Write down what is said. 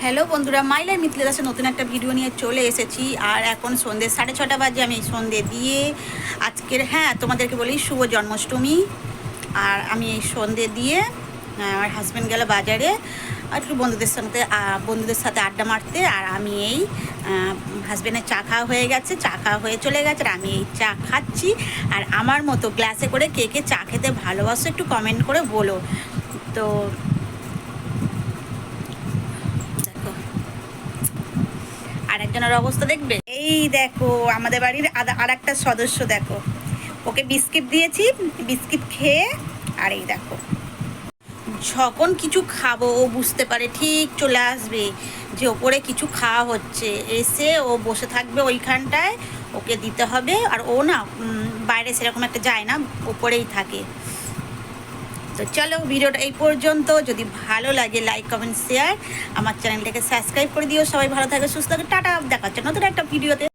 Hello বন্ধুরা, my life Mithila দাসের নতুন একটা ভিডিও নিয়ে চলে এসেছি। আর এখন সন্ধ্যে 6:30 বাজে। আমি সন্ধ্যে দিয়ে আজকের তোমাদেরকে বলি শুভ জন্মাষ্টমী। আর আমি এই সন্ধ্যে দিয়ে আমার হাজব্যান্ড গেল বাজারে আর একটু বন্ধুদের সাথে আড্ডা মারতে। আর আমি এই হাজব্যান্ডের চা খাওয়া হয়ে গেছে, চা খাওয়া হয়ে চলে গেছে, আর আমি এই চা খাচ্ছি। আর আমার মতো গ্লাসে করে কে কে চা খেতে ভালোবাসো একটু কমেন্ট করে বলো তো। আর একজনের অবস্থা দেখবে, এই দেখো আমাদের বাড়ির আর একটা সদস্য, দেখো ওকে বিস্কিট দিয়েছি, বিস্কিট খেয়ে আর এই দেখো যখন কিছু খাবো ও বুঝতে পারে ঠিক চলে আসবে যে ওপরে কিছু খাওয়া হচ্ছে, এসে ও বসে থাকবে ওইখানটায়, ওকে দিতে হবে। আর ও না বাইরে সেরকম একটা যায় না, ওপরেই থাকে। তো চলো ভিডিওটা এই পর্যন্ত। যদি ভালো লাগে লাইক কমেন্ট শেয়ার, আমার চ্যানেলটাকে সাবস্ক্রাইব করে দিও। সবাই ভালো থাকে, সুস্থ থাকে, টাটা, দেখা হচ্ছে নতুন একটা ভিডিওতে।